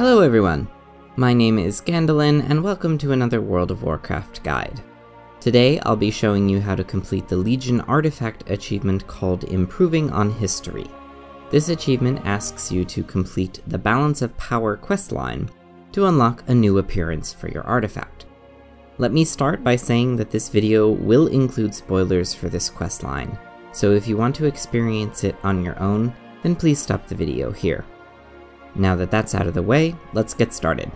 Hello everyone, my name is Gandalin and welcome to another World of Warcraft guide. Today I'll be showing you how to complete the Legion artifact achievement called Improving on History. This achievement asks you to complete the Balance of Power questline to unlock a new appearance for your artifact. Let me start by saying that this video will include spoilers for this questline, so if you want to experience it on your own, then please stop the video here. Now that that's out of the way, let's get started.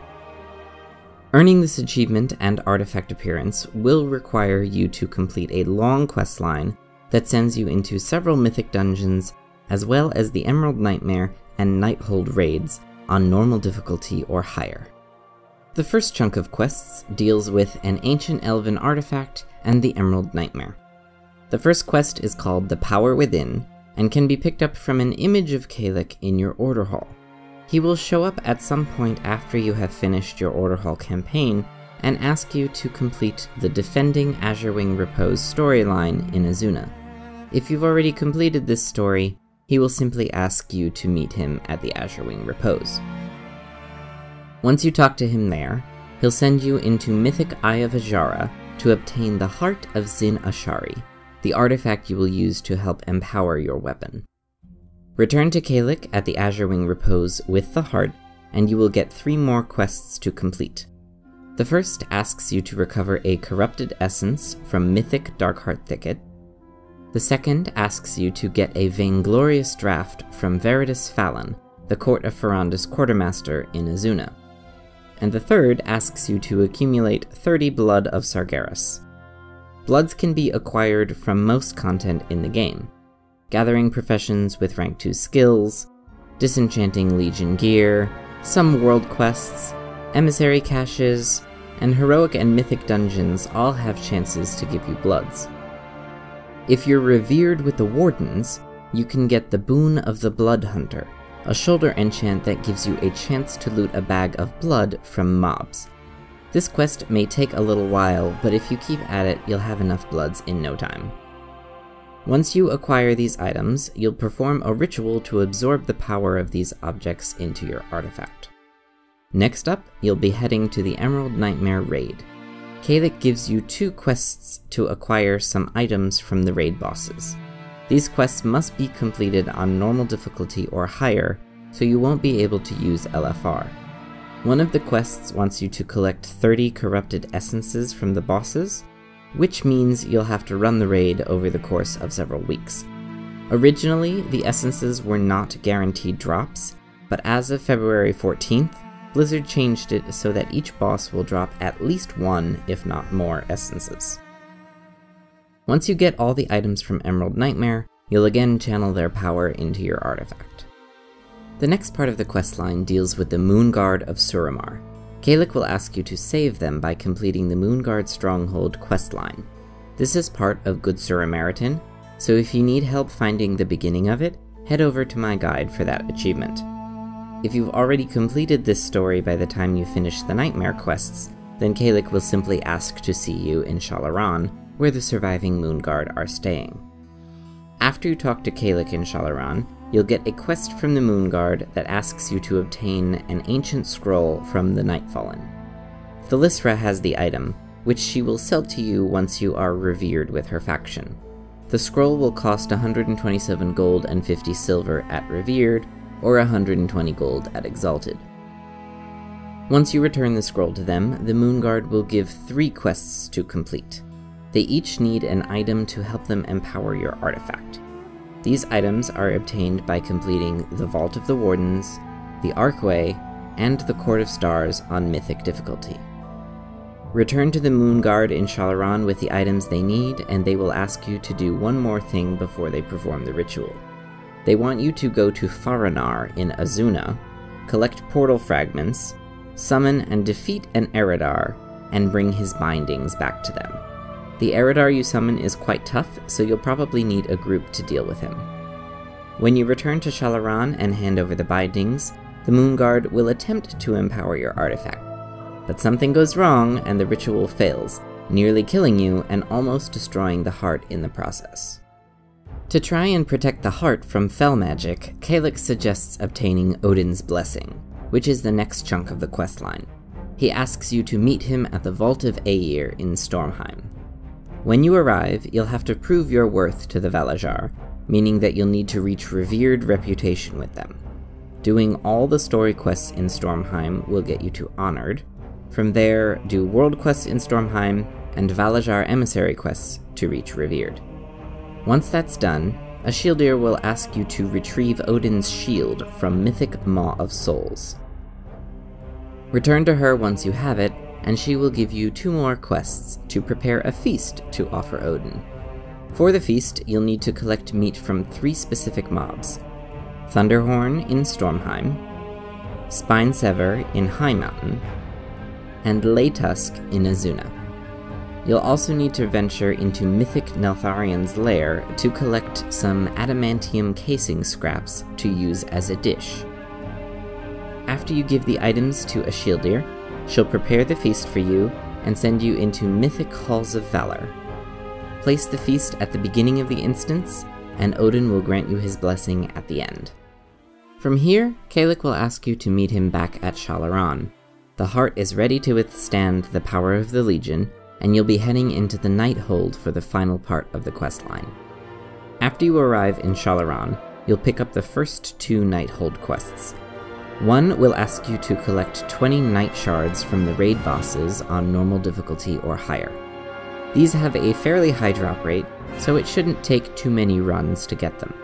Earning this achievement and artifact appearance will require you to complete a long questline that sends you into several mythic dungeons, as well as the Emerald Nightmare and Nighthold raids on normal difficulty or higher. The first chunk of quests deals with an ancient elven artifact and the Emerald Nightmare. The first quest is called The Power Within, and can be picked up from an image of Kalik in your order hall. He will show up at some point after you have finished your order hall campaign and ask you to complete the Defending Azurewing Repose storyline in Azuna. If you've already completed this story, he will simply ask you to meet him at the Azurewing Repose. Once you talk to him there, he'll send you into Mythic Eye of Azshara to obtain the Heart of Zin Ashari, the artifact you will use to help empower your weapon. Return to Kalik at the Azurewing Repose with the heart, and you will get 3 more quests to complete. The first asks you to recover a corrupted essence from Mythic Darkheart Thicket. The second asks you to get a vainglorious draft from Veritas Fallon, the Court of Faranda's quartermaster in Azuna. And the third asks you to accumulate 30 blood of Sargeras. Bloods can be acquired from most content in the game: gathering professions with rank 2 skills, disenchanting Legion gear, some world quests, emissary caches, and heroic and mythic dungeons all have chances to give you bloods. If you're revered with the Wardens, you can get the Boon of the Blood Hunter, a shoulder enchant that gives you a chance to loot a bag of blood from mobs. This quest may take a little while, but if you keep at it, you'll have enough bloods in no time. Once you acquire these items, you'll perform a ritual to absorb the power of these objects into your artifact. Next up, you'll be heading to the Emerald Nightmare raid. Kalik gives you 2 quests to acquire some items from the raid bosses. These quests must be completed on normal difficulty or higher, so you won't be able to use LFR. One of the quests wants you to collect 30 corrupted essences from the bosses, which means you'll have to run the raid over the course of several weeks. Originally, the essences were not guaranteed drops, but as of February 14th, Blizzard changed it so that each boss will drop at least 1, if not more, essences. Once you get all the items from Emerald Nightmare, you'll again channel their power into your artifact. The next part of the questline deals with the Moonguard of Suramar. Kalik will ask you to save them by completing the Moonguard Stronghold questline. This is part of Good Samaritan, so if you need help finding the beginning of it, head over to my guide for that achievement. If you've already completed this story by the time you finish the Nightmare quests, then Kalik will simply ask to see you in Shalaran, where the surviving Moonguard are staying. After you talk to Kalik in Shalaran, you'll get a quest from the Moonguard that asks you to obtain an ancient scroll from the Nightfallen. Thalysra has the item, which she will sell to you once you are revered with her faction. The scroll will cost 127 gold and 50 silver at revered, or 120 gold at exalted. Once you return the scroll to them, the Moonguard will give 3 quests to complete. They each need an item to help them empower your artifact. These items are obtained by completing the Vault of the Wardens, the Arcway, and the Court of Stars on Mythic difficulty. Return to the Moonguard in Shalaran with the items they need, and they will ask you to do one more thing before they perform the ritual. They want you to go to Faranar in Azuna, collect portal fragments, summon and defeat an Eredar, and bring his bindings back to them. The Eredar you summon is quite tough, so you'll probably need a group to deal with him. When you return to Shalaran and hand over the bindings, the Moonguard will attempt to empower your artifact. But something goes wrong and the ritual fails, nearly killing you and almost destroying the heart in the process. To try and protect the heart from fel magic, Kalik suggests obtaining Odin's Blessing. which is the next chunk of the questline. He asks you to meet him at the Vault of Aegir in Stormheim. When you arrive, you'll have to prove your worth to the Valajar, meaning that you'll need to reach revered reputation with them. Doing all the story quests in Stormheim will get you to Honored. From there, do world quests in Stormheim, and Valajar emissary quests to reach Revered. Once that's done, a Shieldier will ask you to retrieve Odin's shield from Mythic Maw of Souls. Return to her once you have it, and she will give you 2 more quests to prepare a feast to offer Odin. For the feast, you'll need to collect meat from 3 specific mobs: Thunderhorn in Stormheim, Spinesever in High Mountain, and Laytusk in Azuna. You'll also need to venture into Mythic Neltharion's lair to collect some adamantium casing scraps to use as a dish. After you give the items to a Shieldier, she'll prepare the feast for you and send you into Mythic Halls of Valor. Place the feast at the beginning of the instance, and Odin will grant you his blessing at the end. From here, Kalik will ask you to meet him back at Shalaran. The heart is ready to withstand the power of the Legion, and you'll be heading into the Nighthold for the final part of the questline. After you arrive in Shalaran, you'll pick up the first 2 Nighthold quests. One will ask you to collect 20 Night Shards from the raid bosses on normal difficulty or higher. These have a fairly high drop rate, so it shouldn't take too many runs to get them.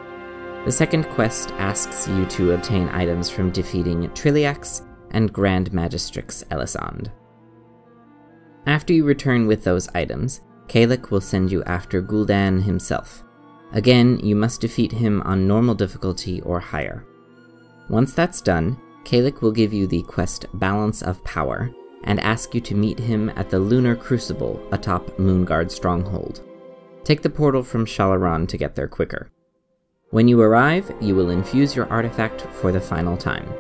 The second quest asks you to obtain items from defeating Trilliax and Grand Magistrix Elisand. After you return with those items, Kalik will send you after Gul'dan himself. Again, you must defeat him on normal difficulty or higher. Once that's done, Kalik will give you the quest Balance of Power, and ask you to meet him at the Lunar Crucible atop Moonguard Stronghold. Take the portal from Shalaran to get there quicker. When you arrive, you will infuse your artifact for the final time.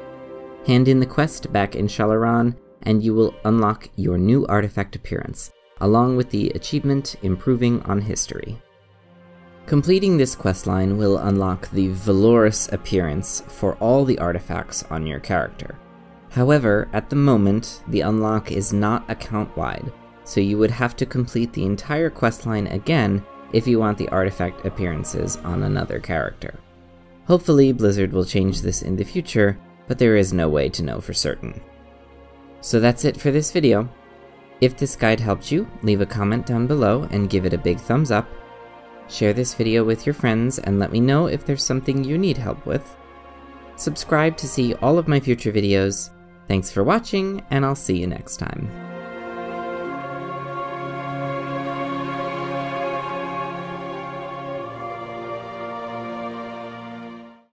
Hand in the quest back in Shalaran, and you will unlock your new artifact appearance, along with the achievement Improving on History. Completing this questline will unlock the Valorous appearance for all the artifacts on your character. However, at the moment, the unlock is not account-wide, so you would have to complete the entire questline again if you want the artifact appearances on another character. Hopefully, Blizzard will change this in the future, but there is no way to know for certain. So that's it for this video. If this guide helped you, leave a comment down below and give it a big thumbs up. Share this video with your friends and let me know if there's something you need help with. Subscribe to see all of my future videos. Thanks for watching, and I'll see you next time.